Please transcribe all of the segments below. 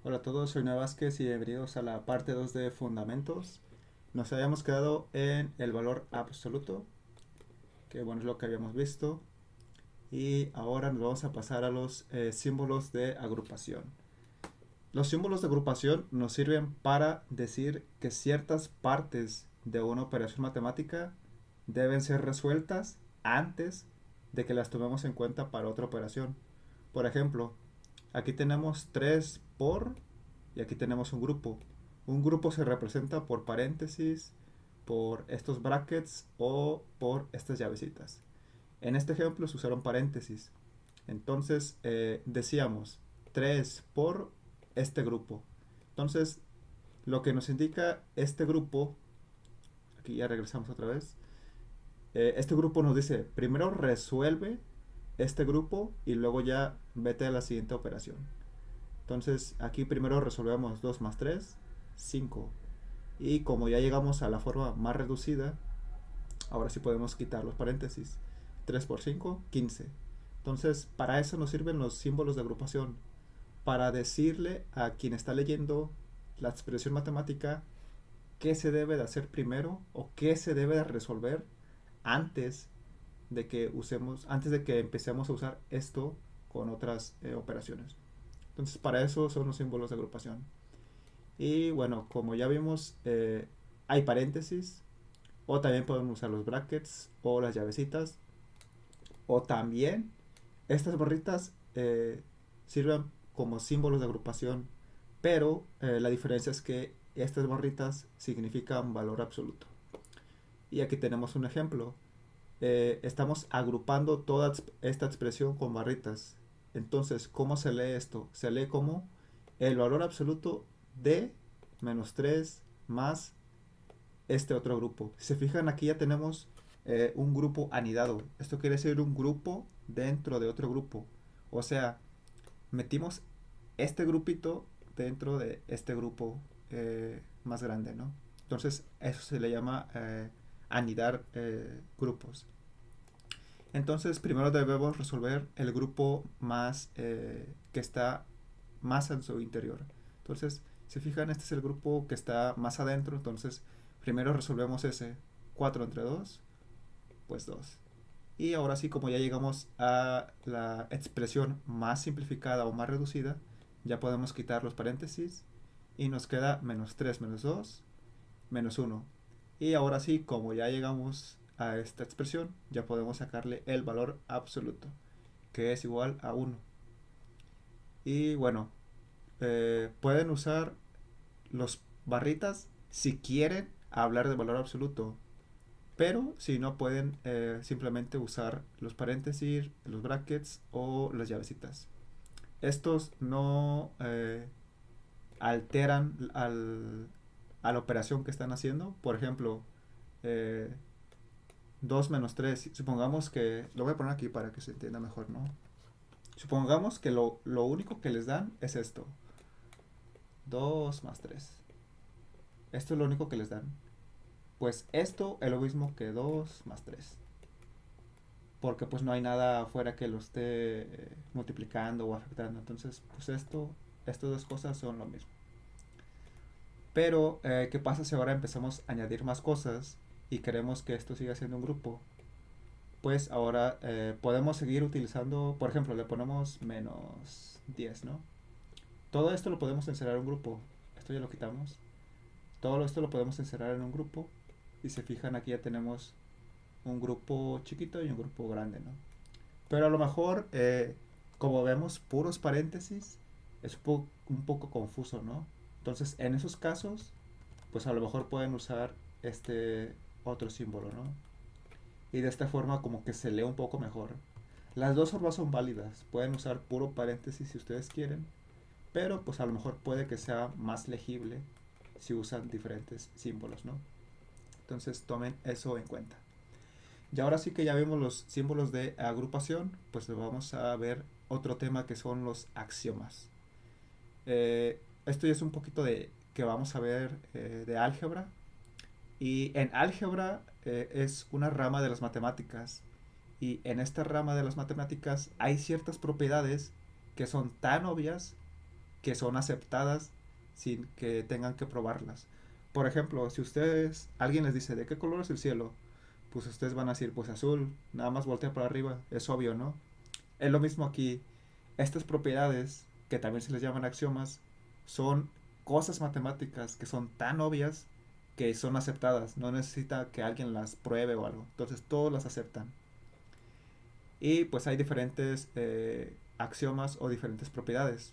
Hola a todos, soy Noé Vázquez y bienvenidos a la parte 2 de Fundamentos. Nos habíamos quedado en el valor absoluto, que bueno es lo que habíamos visto, y ahora nos vamos a pasar a los símbolos de agrupación. Los símbolos de agrupación nos sirven para decir que ciertas partes de una operación matemática deben ser resueltas antes de que las tomemos en cuenta para otra operación. Por ejemplo, aquí tenemos 3 por y aquí tenemos un grupo. Un grupo se representa por paréntesis, por estos brackets o por estas llavecitas. En este ejemplo se usaron paréntesis. Entonces decíamos 3 por este grupo. Entonces lo que nos indica este grupo, aquí ya regresamos otra vez, este grupo nos dice primero resuelve este grupo y luego ya vete a la siguiente operación. Entonces aquí primero resolvemos 2 más 3, 5. Y como ya llegamos a la forma más reducida, ahora sí podemos quitar los paréntesis. 3 por 5, 15. Entonces para eso nos sirven los símbolos de agrupación. Para decirle a quien está leyendo la expresión matemática qué se debe de hacer primero o qué se debe de resolver antes antes de que empecemos a usar esto con otras operaciones. Entonces para eso son los símbolos de agrupación. Y bueno, como ya vimos, hay paréntesis, o también podemos usar los brackets o las llavecitas, o también estas barritas sirven como símbolos de agrupación, pero la diferencia es que estas barritas significan valor absoluto. Y aquí tenemos un ejemplo. Estamos agrupando toda esta expresión con barritas. Entonces, ¿cómo se lee esto? Se lee como el valor absoluto de menos 3 más este otro grupo. Si se fijan, aquí ya tenemos un grupo anidado. Esto quiere decir un grupo dentro de otro grupo. O sea, metimos este grupito dentro de este grupo más grande, ¿no? Entonces, eso se le llama anidar grupos. Entonces, primero debemos resolver el grupo más que está más en su interior. Entonces, si fijan, este es el grupo que está más adentro. Entonces, primero resolvemos ese 4 entre 2 pues 2. Y ahora sí, como ya llegamos a la expresión más simplificada o más reducida, ya podemos quitar los paréntesis y nos queda menos 3 menos 2 menos 1. Y ahora sí, como ya llegamos a esta expresión, ya podemos sacarle el valor absoluto, que es igual a 1. Y bueno, pueden usar los barritas si quieren hablar de valor absoluto, pero si no pueden simplemente usar los paréntesis, los brackets o las llavecitas. Estos no alteran a la operación que están haciendo. Por ejemplo, eh, 2 menos 3. Supongamos que... Lo voy a poner aquí para que se entienda mejor, ¿no? Supongamos que lo único que les dan es esto. 2 más 3. Esto es lo único que les dan. Pues esto es lo mismo que 2 más 3. Porque pues no hay nada afuera que lo esté multiplicando o afectando. Entonces, pues estas dos cosas son lo mismo. Pero, ¿qué pasa si ahora empezamos a añadir más cosas y queremos que esto siga siendo un grupo? Pues ahora podemos seguir utilizando, por ejemplo, le ponemos menos 10, ¿no? Todo esto lo podemos encerrar en un grupo. Esto ya lo quitamos. Todo esto lo podemos encerrar en un grupo. Y se fijan, aquí ya tenemos un grupo chiquito y un grupo grande, ¿no? Pero a lo mejor, como vemos puros paréntesis, es un poco confuso, ¿no? Entonces, en esos casos, pues a lo mejor pueden usar este otro símbolo, ¿no? Y de esta forma como que se lee un poco mejor. Las dos formas son válidas. Pueden usar puro paréntesis si ustedes quieren, pero pues a lo mejor puede que sea más legible si usan diferentes símbolos, ¿no? Entonces tomen eso en cuenta. Y ahora sí que ya vimos los símbolos de agrupación, pues vamos a ver otro tema que son los axiomas. Esto ya es un poquito de que vamos a ver de álgebra. Y en álgebra es una rama de las matemáticas. Y en esta rama de las matemáticas hay ciertas propiedades que son tan obvias que son aceptadas sin que tengan que probarlas. Por ejemplo, si ustedes, alguien les dice, ¿de qué color es el cielo? Pues ustedes van a decir, pues azul, nada más voltea para arriba, es obvio, ¿no? Es lo mismo aquí. Estas propiedades, que también se les llaman axiomas, son cosas matemáticas que son tan obvias que son aceptadas. No necesita que alguien las pruebe o algo. Entonces todos las aceptan. Y pues hay diferentes axiomas o diferentes propiedades.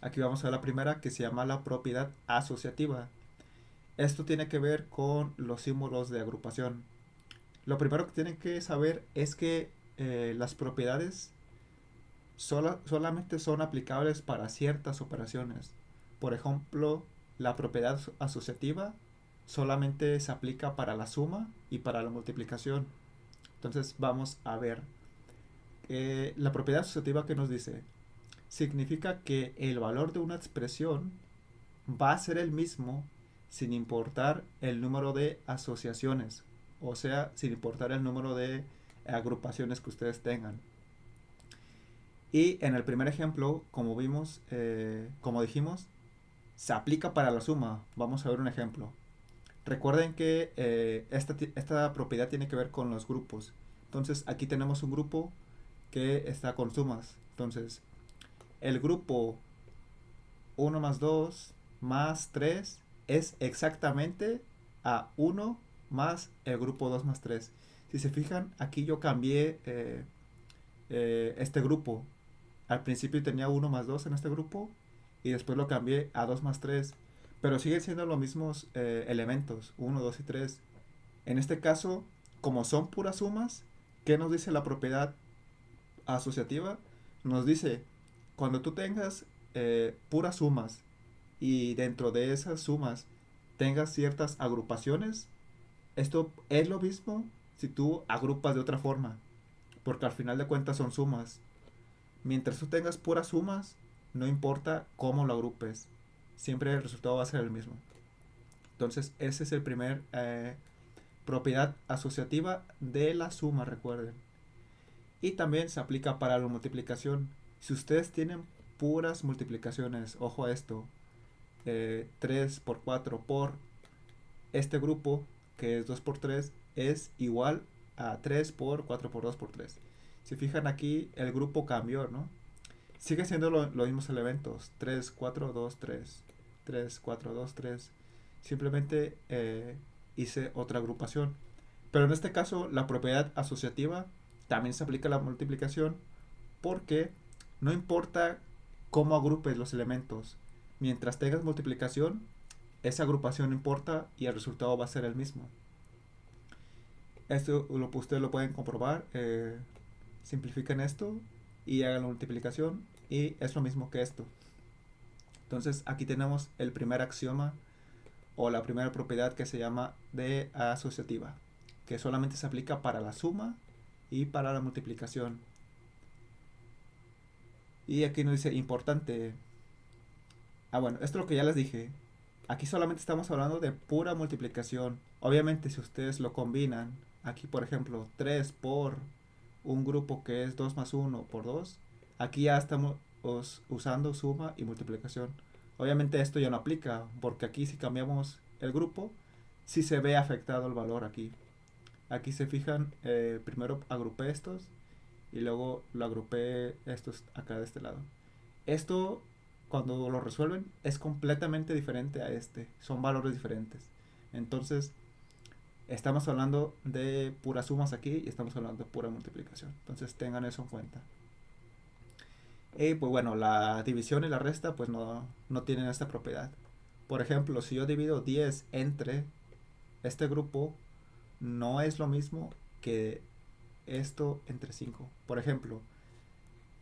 Aquí vamos a ver la primera, que se llama la propiedad asociativa. Esto tiene que ver con los símbolos de agrupación. Lo primero que tienen que saber es que las propiedades solamente son aplicables para ciertas operaciones. Por ejemplo, la propiedad asociativa solamente se aplica para la suma y para la multiplicación. Entonces vamos a ver. La propiedad asociativa que nos dice significa que el valor de una expresión va a ser el mismo sin importar el número de asociaciones, o sea, sin importar el número de agrupaciones que ustedes tengan. Y en el primer ejemplo, como vimos, como dijimos, se aplica para la suma. Vamos a ver un ejemplo. Recuerden que esta propiedad tiene que ver con los grupos. Entonces aquí tenemos un grupo que está con sumas. Entonces, el grupo 1 más 2 más 3 es exactamente a 1 más el grupo 2 más 3. Si se fijan, aquí yo cambié este grupo. Al principio tenía 1 más 2 en este grupo y después lo cambié a 2 más 3. Pero siguen siendo los mismos elementos, 1, 2 y 3. En este caso, como son puras sumas, ¿qué nos dice la propiedad asociativa? Nos dice, cuando tú tengas puras sumas y dentro de esas sumas tengas ciertas agrupaciones, esto es lo mismo si tú agrupas de otra forma, porque al final de cuentas son sumas. Mientras tú tengas puras sumas, no importa cómo lo agrupes, siempre el resultado va a ser el mismo. Entonces, ese es el primer propiedad asociativa de la suma, recuerden. Y también se aplica para la multiplicación. Si ustedes tienen puras multiplicaciones, ojo a esto, 3 por 4 por este grupo, que es 2 por 3, es igual a 3 por 4 por 2 por 3. Si fijan aquí, el grupo cambió, ¿no? Sigue siendo los mismos elementos. 3, 4, 2, 3. 3, 4, 2, 3. Simplemente hice otra agrupación. Pero en este caso, la propiedad asociativa también se aplica a la multiplicación porque no importa cómo agrupes los elementos. Mientras tengas multiplicación, esa agrupación no importa y el resultado va a ser el mismo. Esto ustedes lo pueden comprobar. Simplifiquen esto y hagan la multiplicación y es lo mismo que esto. Entonces aquí tenemos el primer axioma o la primera propiedad que se llama de asociativa, que solamente se aplica para la suma y para la multiplicación. Y aquí nos dice importante. Bueno, esto es lo que ya les dije. Aquí solamente estamos hablando de pura multiplicación. Obviamente si ustedes lo combinan, aquí por ejemplo 3 por un grupo que es 2 más 1 por 2, aquí ya estamos usando suma y multiplicación. Obviamente esto ya no aplica, porque aquí si cambiamos el grupo, sí se ve afectado el valor aquí. Aquí se fijan, primero agrupé estos y luego lo agrupé estos acá de este lado. Esto, cuando lo resuelven, es completamente diferente a este. Son valores diferentes. Entonces, estamos hablando de puras sumas aquí y estamos hablando de pura multiplicación. Entonces, tengan eso en cuenta. Y pues bueno, la división y la resta pues no tienen esta propiedad. Por ejemplo, si yo divido 10 entre este grupo, no es lo mismo que esto entre 5. Por ejemplo,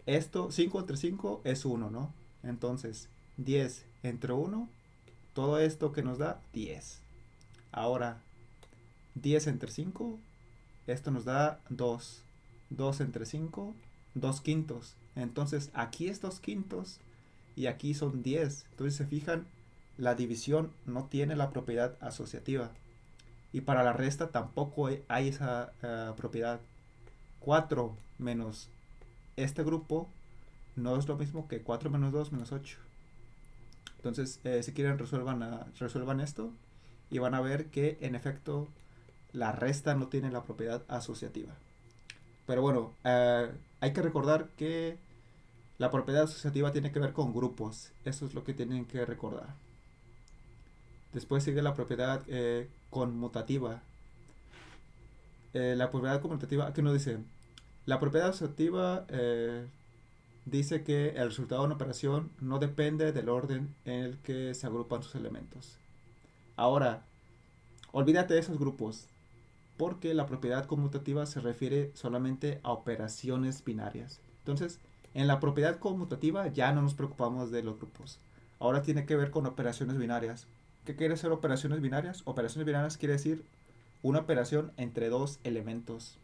esto 5 entre 5 es 1, ¿no? Entonces, 10 entre 1, todo esto que nos da 10. Ahora, 10 entre 5, esto nos da 2. 2 entre 5, 2 quintos. Entonces, aquí es 2 quintos y aquí son 10. Entonces, se fijan, la división no tiene la propiedad asociativa. Y para la resta tampoco hay esa propiedad. 4 menos este grupo no es lo mismo que 4 menos 2 menos 8. Entonces, si quieren, resuelvan esto y van a ver que en efecto la resta no tiene la propiedad asociativa. Pero bueno, hay que recordar que la propiedad asociativa tiene que ver con grupos. Eso es lo que tienen que recordar. Después sigue la propiedad conmutativa. La propiedad conmutativa, aquí nos dice, la propiedad asociativa dice que el resultado de una operación no depende del orden en el que se agrupan sus elementos. Ahora, olvídate de esos grupos, porque la propiedad conmutativa se refiere solamente a operaciones binarias. Entonces, en la propiedad conmutativa ya no nos preocupamos de los grupos. Ahora tiene que ver con operaciones binarias. ¿Qué quiere decir operaciones binarias? Operaciones binarias quiere decir una operación entre dos elementos.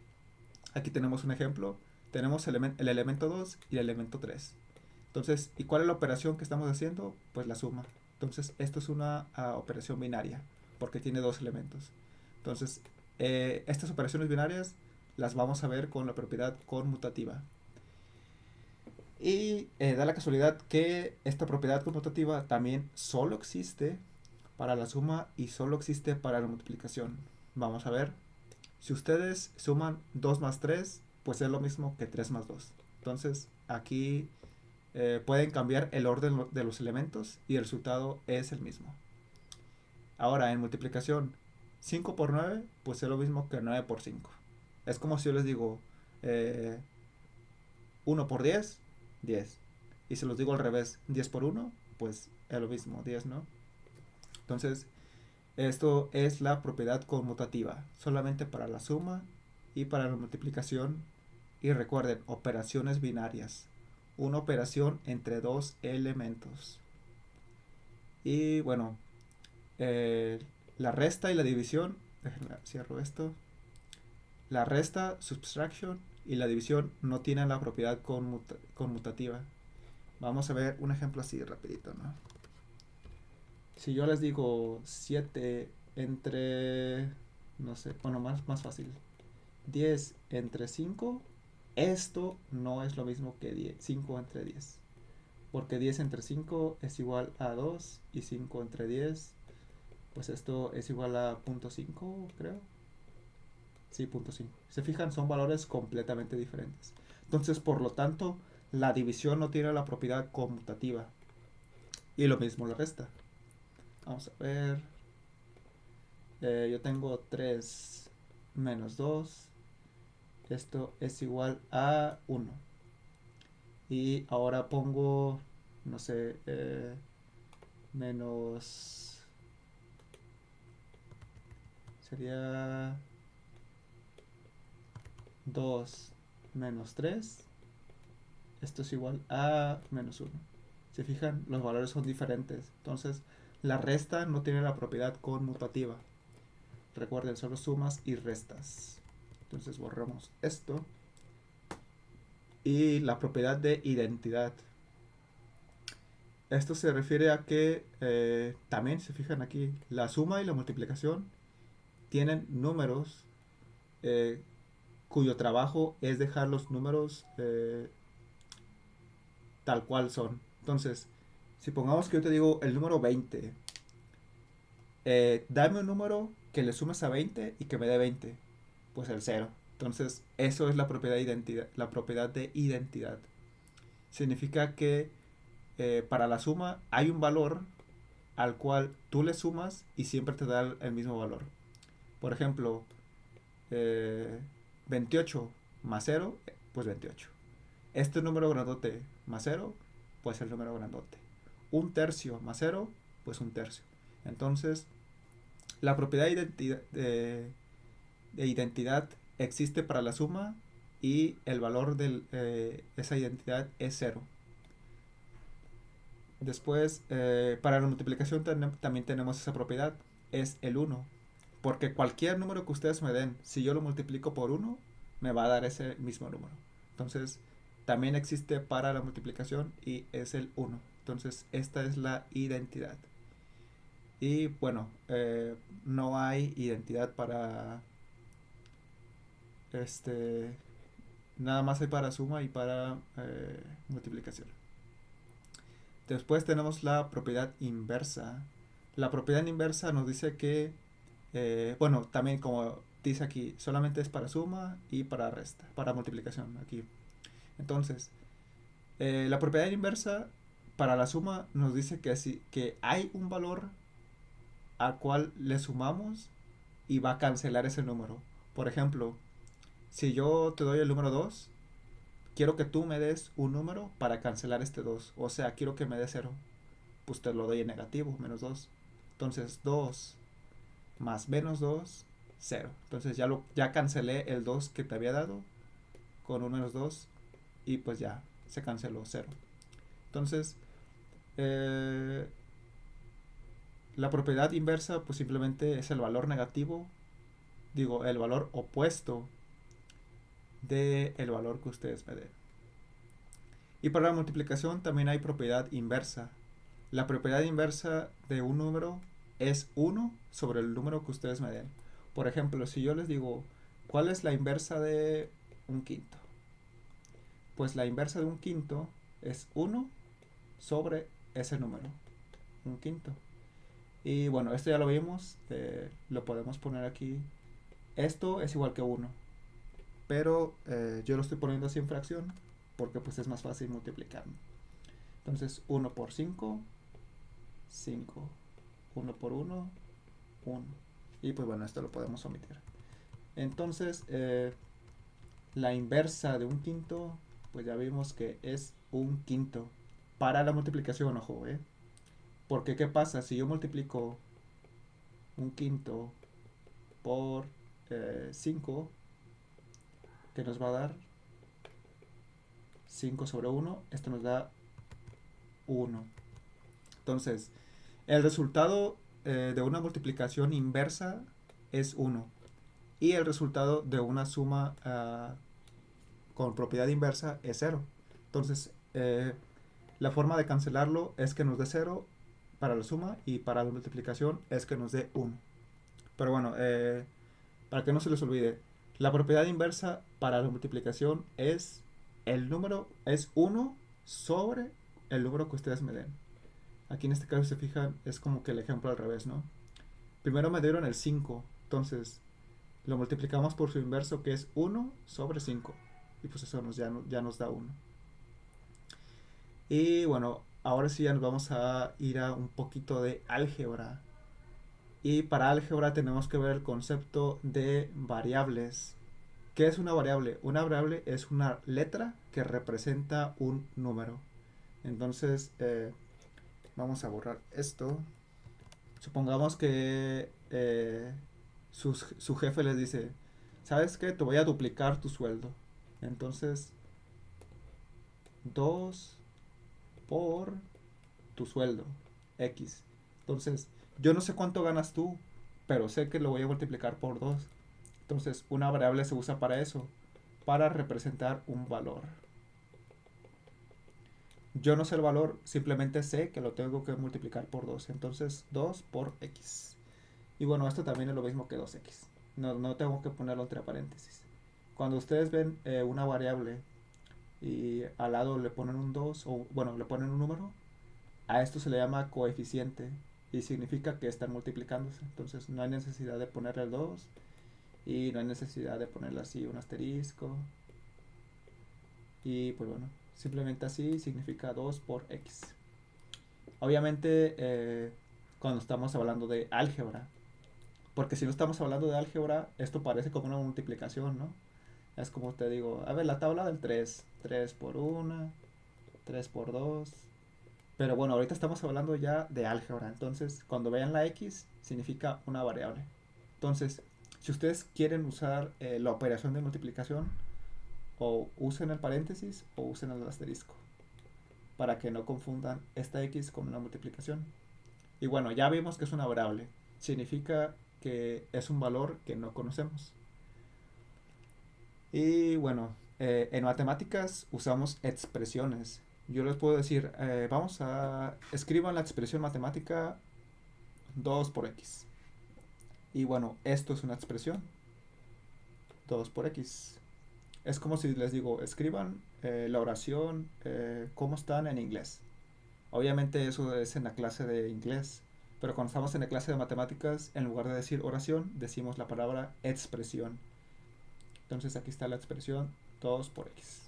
Aquí tenemos un ejemplo. Tenemos el elemento 2 y el elemento 3. Entonces, ¿y cuál es la operación que estamos haciendo? Pues la suma. Entonces, esto es una operación binaria, porque tiene dos elementos. Entonces, estas operaciones binarias las vamos a ver con la propiedad conmutativa. Y da la casualidad que esta propiedad conmutativa también solo existe para la suma y solo existe para la multiplicación. Vamos a ver. Si ustedes suman 2 más 3, pues es lo mismo que 3 más 2. Entonces, aquí pueden cambiar el orden de los elementos y el resultado es el mismo. Ahora, en multiplicación, 5 por 9, pues es lo mismo que 9 por 5. Es como si yo les digo 1 por 10, 10. Y si los digo al revés, 10 por 1, pues es lo mismo, 10, ¿no? Entonces, esto es la propiedad conmutativa, solamente para la suma y para la multiplicación. Y recuerden, operaciones binarias, una operación entre dos elementos. Y bueno, la resta y la división, déjenme cierro esto. La resta, subtraction y la división no tienen la propiedad conmutativa. Vamos a ver un ejemplo así rapidito, ¿no? Si yo les digo 7 entre, no sé, bueno, más fácil, 10 entre 5, esto no es lo mismo que 5 entre 10. Porque 10 entre 5 es igual a 2 y 5 entre 10, pues esto es igual a 0.5, creo. Sí, 0.5. Se fijan, son valores completamente diferentes. Entonces, por lo tanto, la división no tiene la propiedad conmutativa. Y lo mismo la resta. Vamos a ver. Yo tengo 3 menos 2. Esto es igual a 1. Y ahora pongo, no sé, menos... Sería 2 menos 3. Esto es igual a menos 1. Se fijan, los valores son diferentes. Entonces, la resta no tiene la propiedad conmutativa. Recuerden, solo sumas y restas. Entonces borramos esto. Y la propiedad de identidad. Esto se refiere a que también se fijan aquí, la suma y la multiplicación tienen números eh, cuyo trabajo es dejar los números tal cual son. Entonces, si pongamos que yo te digo el número 20, dame un número que le sumes a 20 y que me dé 20, pues el 0. Entonces, eso es la propiedad de identidad. La propiedad de identidad significa que para la suma hay un valor al cual tú le sumas y siempre te da el mismo valor. Por ejemplo, 28 más 0, pues 28. Este número grandote más 0, pues el número grandote. Un tercio más 0, pues un tercio. Entonces, la propiedad de identidad existe para la suma y el valor de esa identidad es 0. Después, para la multiplicación también tenemos esa propiedad, es el 1. Porque cualquier número que ustedes me den, si yo lo multiplico por 1, me va a dar ese mismo número. Entonces, también existe para la multiplicación y es el 1. Entonces, esta es la identidad. Y bueno, no hay identidad para este, nada más hay para suma y para multiplicación. Después tenemos la propiedad inversa. La propiedad inversa nos dice que, bueno, también como dice aquí, solamente es para suma y para resta, para multiplicación aquí. Entonces, la propiedad inversa para la suma nos dice que, que hay un valor al cual le sumamos y va a cancelar ese número. Por ejemplo, si yo te doy el número 2, quiero que tú me des un número para cancelar este 2. O sea, quiero que me des 0. Pues te lo doy en negativo, menos 2. Entonces 2 más menos 2, 0. Entonces ya cancelé el 2 que te había dado con un menos 2 y pues ya se canceló 0. Entonces, eh, la propiedad inversa pues simplemente es el valor negativo, digo, el valor opuesto del valor que ustedes me den. Y para la multiplicación también hay propiedad inversa. La propiedad inversa de un número es 1 sobre el número que ustedes me den. Por ejemplo, si yo les digo, ¿cuál es la inversa de un quinto? Pues la inversa de un quinto es 1 sobre ese número, un quinto. Y bueno, esto ya lo vimos, lo podemos poner aquí. Esto es igual que 1, pero yo lo estoy poniendo así en fracción porque pues es más fácil multiplicarlo. Entonces 1 por 5, 5. 1 por 1, 1. Y pues bueno, esto lo podemos omitir. Entonces, la inversa de un quinto, pues ya vimos que es un quinto. Para la multiplicación, ojo, porque ¿qué pasa? Si yo multiplico un quinto por 5, que nos va a dar 5 sobre 1, esto nos da 1. Entonces, el resultado de una multiplicación inversa es 1. Y el resultado de una suma con propiedad inversa es 0. Entonces, la forma de cancelarlo es que nos dé 0 para la suma y para la multiplicación es que nos dé 1. Pero bueno, para que no se les olvide, la propiedad inversa para la multiplicación es el número, es 1 sobre el número que ustedes me den. Aquí en este caso, si se fijan, es como que el ejemplo al revés, ¿no? Primero me dieron el 5, entonces lo multiplicamos por su inverso, que es 1 sobre 5. Y pues eso ya nos da 1. Y bueno, ahora sí ya nos vamos a ir a un poquito de álgebra. Y para álgebra tenemos que ver el concepto de variables. ¿Qué es una variable? Una variable es una letra que representa un número. Entonces, vamos a borrar esto. Supongamos que su jefe les dice, ¿sabes qué? Te voy a duplicar tu sueldo. Entonces, 2 por tu sueldo, X. Entonces, yo no sé cuánto ganas tú, pero sé que lo voy a multiplicar por 2. Entonces, una variable se usa para eso, para representar un valor. Yo no sé el valor, simplemente sé que lo tengo que multiplicar por 2. Entonces, 2 por X. Y bueno, esto también es lo mismo que 2X. No tengo que ponerlo entre paréntesis. Cuando ustedes ven una variable y al lado le ponen un 2, o bueno, le ponen un número, a esto se le llama coeficiente y significa que están multiplicándose. Entonces no hay necesidad de ponerle el 2 y no hay necesidad de ponerle así un asterisco. Y pues bueno, simplemente así significa 2 por X. Obviamente, cuando estamos hablando de álgebra, porque si no estamos hablando de álgebra, esto parece como una multiplicación, ¿no? Es como te digo, a ver, la tabla del 3, 3 por 1, 3 por 2. Pero bueno, ahorita estamos hablando ya de álgebra. Entonces, cuando vean la X, significa una variable. Entonces, si ustedes quieren usar la operación de multiplicación, o usen el paréntesis o usen el asterisco, para que no confundan esta X con una multiplicación. Y bueno, ya vimos que es una variable. Significa que es un valor que no conocemos. Y bueno, en matemáticas usamos expresiones. Yo les puedo decir, vamos a escriban la expresión matemática 2 por x. Y bueno, esto es una expresión, 2 por x. Es como si les digo, escriban la oración, ¿cómo están en inglés? Obviamente eso es en la clase de inglés, pero cuando estamos en la clase de matemáticas, en lugar de decir oración, decimos la palabra expresión. Entonces aquí está la expresión 2 por x.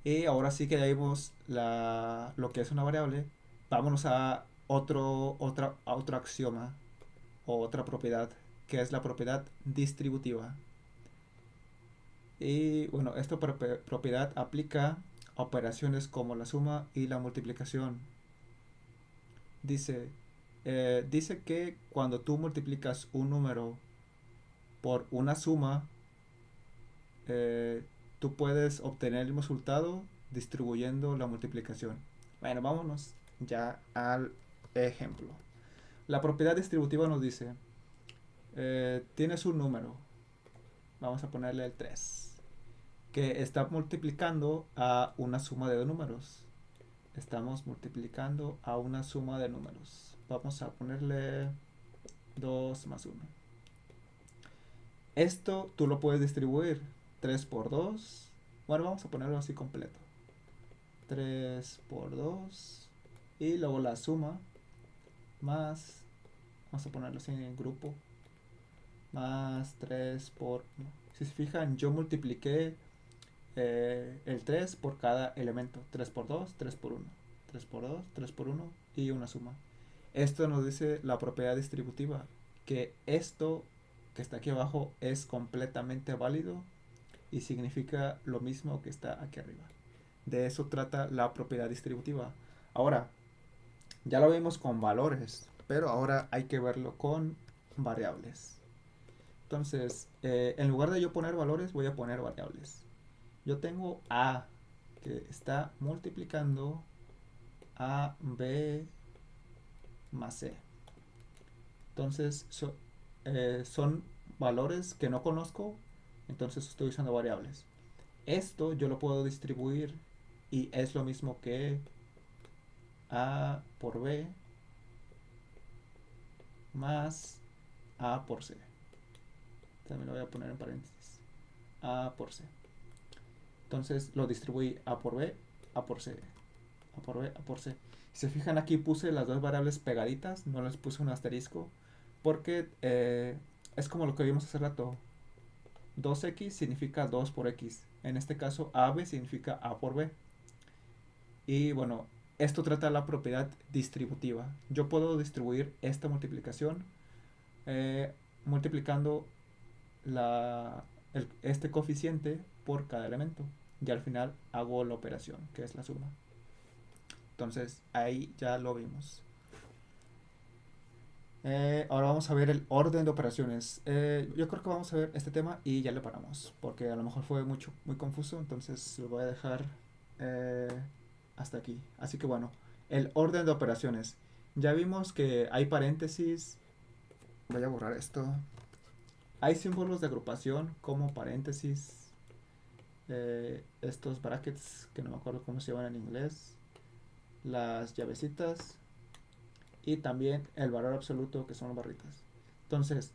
Y ahora sí que ya vimos lo que es una variable. Vámonos a otro axioma o otra propiedad, que es la propiedad distributiva. Y bueno, esta propiedad aplica a operaciones como la suma y la multiplicación. Dice, dice que cuando tú multiplicas un número por una suma, eh, tú puedes obtener el mismo resultado distribuyendo la multiplicación. Bueno, vámonos ya al ejemplo. La propiedad distributiva nos dice, tienes un número, vamos a ponerle el 3, que está multiplicando a una suma de números. Estamos multiplicando a una suma de números. Vamos a ponerle 2 más 1. Esto tú lo puedes distribuir 3 por 2. Bueno, vamos a ponerlo así completo. 3 por 2. Y luego la suma más, vamos a ponerlo así en grupo, más 3 por 1. Si se fijan, yo multipliqué el 3 por cada elemento. 3 por 2, 3 por 1. 3 por 2, 3 por 1 y una suma. Esto nos dice la propiedad distributiva, que esto que está aquí abajo es completamente válido y significa lo mismo que está aquí arriba. De eso trata la propiedad distributiva. Ahora, ya lo vimos con valores, pero ahora hay que verlo con variables. Entonces, en lugar de yo poner valores, voy a poner variables. Yo tengo A que está multiplicando a B más C. Entonces, son valores que no conozco, entonces estoy usando variables. Esto yo lo puedo distribuir y es lo mismo que A por B más A por C. También lo voy a poner en paréntesis. A por C. Entonces lo distribuí A por B, A por C, A por B, A por C. Si se fijan aquí puse las dos variables pegaditas, no les puse un asterisco, porque es como lo que vimos hace rato. 2x significa 2 por x. En este caso AB significa A por B. Y bueno, esto trata la propiedad distributiva. Yo puedo distribuir esta multiplicación multiplicando este coeficiente por cada elemento. Y al final hago la operación, que es la suma. Entonces ahí ya lo vimos. Ahora vamos a ver el orden de operaciones. Yo creo que vamos a ver este tema y ya le paramos, porque a lo mejor fue muy confuso, entonces lo voy a dejar eh, hasta aquí. Así que bueno, el orden de operaciones. Ya vimos que hay paréntesis. Voy a borrar esto. Hay símbolos de agrupación como paréntesis, estos brackets que no me acuerdo cómo se llaman en inglés, las llavecitas y también el valor absoluto que son barritas. Entonces,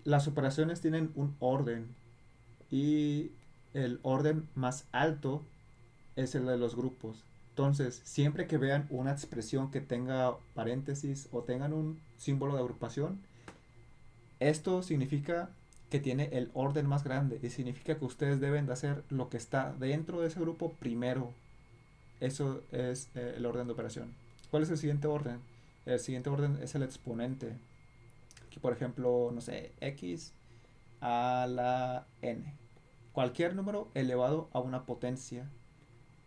las operaciones tienen un orden y el orden más alto es el de los grupos. Entonces, siempre que vean una expresión que tenga paréntesis o tengan un símbolo de agrupación, esto significa que tiene el orden más grande y significa que ustedes deben de hacer lo que está dentro de ese grupo primero. Eso es el orden de operación. ¿Cuál es el siguiente orden? El siguiente orden es el exponente. Aquí, por ejemplo, no sé, x a la n. Cualquier número elevado a una potencia.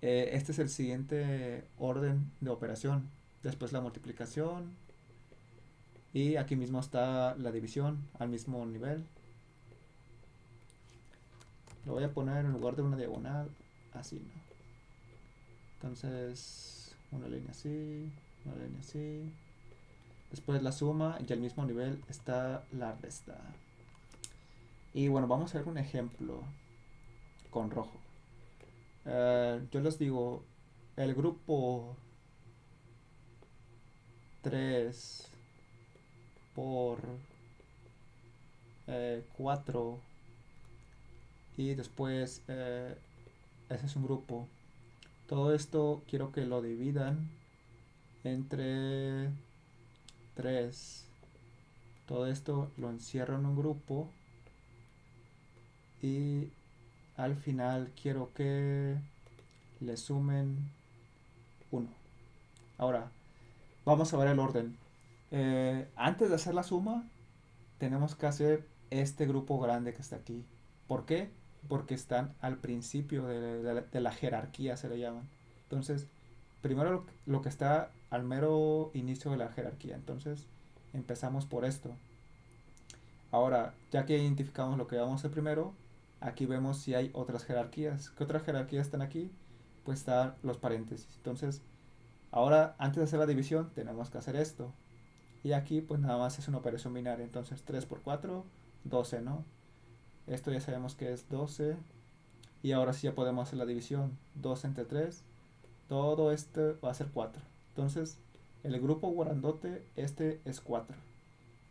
Este es el siguiente orden de operación. Después la multiplicación. Y aquí mismo está la división al mismo nivel. Lo voy a poner en lugar de una diagonal. Así, ¿no? Entonces, una línea así, una línea así. Después la suma y al mismo nivel está la resta. Y bueno, vamos a ver un ejemplo con rojo. Yo les digo, el grupo 3 por 4 y después ese es un grupo. Todo esto quiero que lo dividan entre 3. Todo esto lo encierro en un grupo y al final quiero que le sumen 1. Ahora, vamos a ver el orden. Antes de hacer la suma, tenemos que hacer este grupo grande que está aquí. ¿Por qué? Porque están al principio de la jerarquía, se le llaman. Entonces, primero lo que está al mero inicio de la jerarquía. Entonces, empezamos por esto. Ahora, ya que identificamos lo que vamos a hacer primero, aquí vemos si hay otras jerarquías. ¿Qué otras jerarquías están aquí? Pues están los paréntesis. Entonces, ahora, antes de hacer la división, tenemos que hacer esto. Y aquí, pues nada más es una operación binaria. Entonces, 3 por 4, 12, ¿no? Esto ya sabemos que es 12. Y ahora sí ya podemos hacer la división. 2 entre 3. Todo esto va a ser 4. Entonces, el grupo grandote, este es 4.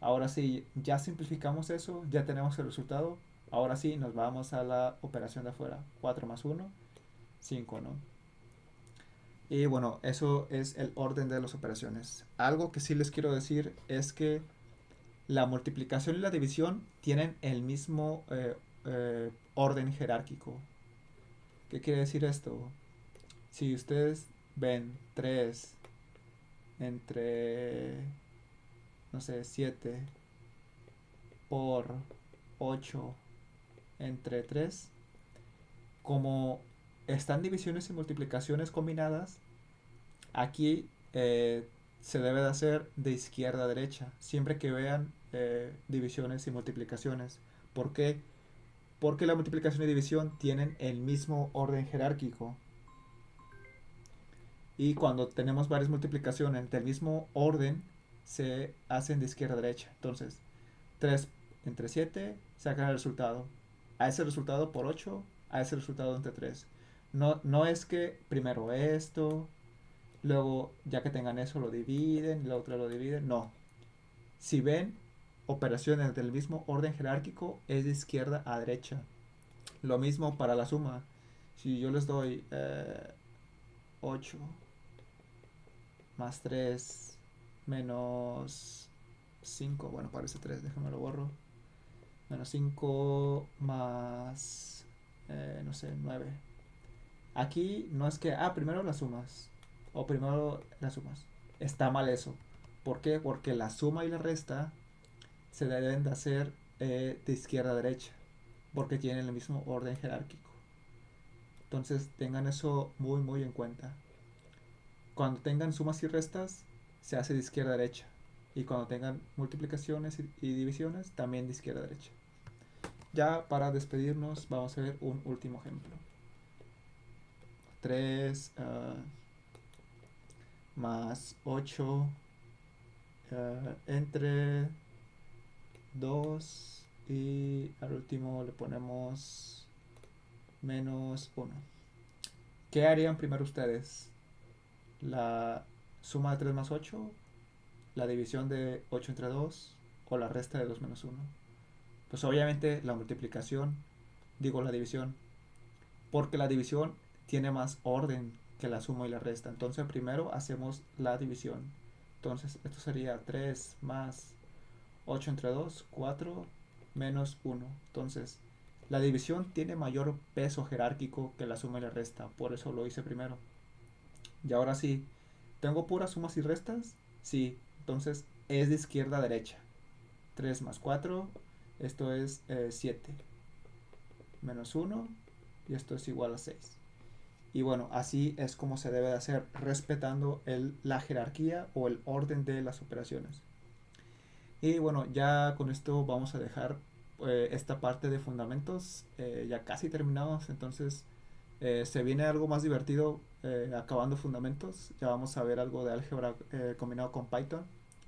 Ahora sí, ya simplificamos eso, ya tenemos el resultado. Ahora sí, nos vamos a la operación de afuera. 4 más 1, 5, ¿no? Y bueno, eso es el orden de las operaciones. Algo que sí les quiero decir es que la multiplicación y la división tienen el mismo orden jerárquico. ¿Qué quiere decir esto? Si ustedes ven 3 entre, no sé, 7 por 8 entre 3, como están divisiones y multiplicaciones combinadas, aquí se debe de hacer de izquierda a derecha, siempre que vean divisiones y multiplicaciones. ¿Por qué? Porque la multiplicación y división tienen el mismo orden jerárquico. Y cuando tenemos varias multiplicaciones del mismo orden, se hacen de izquierda a derecha. Entonces, 3 entre 7 sacan el resultado. A ese resultado por 8, a ese resultado entre 3. No, no es que primero esto, luego ya que tengan eso lo dividen, la otra lo dividen. No. Si ven operaciones del mismo orden jerárquico, es de izquierda a derecha. Lo mismo para la suma. Si yo les doy 8 más 3 menos 5, bueno, parece 3, déjame lo borro. Menos 5 más, no sé, 9. Aquí no es que, primero las sumas. O primero las sumas. Está mal eso. ¿Por qué? Porque la suma y la resta se deben de hacer de izquierda a derecha. Porque tienen el mismo orden jerárquico. Entonces tengan eso muy muy en cuenta. Cuando tengan sumas y restas, se hace de izquierda a derecha. Y cuando tengan multiplicaciones y divisiones, también de izquierda a derecha. Ya para despedirnos, vamos a ver un último ejemplo. 3 más 8 entre 2 y al último le ponemos menos 1. ¿Qué harían primero ustedes? ¿La suma de 3 más 8? ¿La división de 8 entre 2? ¿O la resta de 2 menos 1? Pues obviamente la multiplicación, digo la división, porque la división tiene más orden que la suma y la resta. Entonces primero hacemos la división. Entonces esto sería 3 más 8 entre 2, 4 menos 1. Entonces la división tiene mayor peso jerárquico que la suma y la resta. Por eso lo hice primero. Y ahora sí, ¿tengo puras sumas y restas? Sí. Entonces es de izquierda a derecha. 3 más 4, esto es 7. Menos 1 y esto es igual a 6. Y bueno, así es como se debe de hacer, respetando la jerarquía o el orden de las operaciones. Y bueno, ya con esto vamos a dejar esta parte de fundamentos. Ya casi terminamos, entonces se viene algo más divertido acabando fundamentos. Ya vamos a ver algo de álgebra combinado con Python.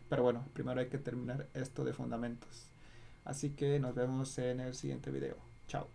Pero bueno, primero hay que terminar esto de fundamentos. Así que nos vemos en el siguiente video. Chao.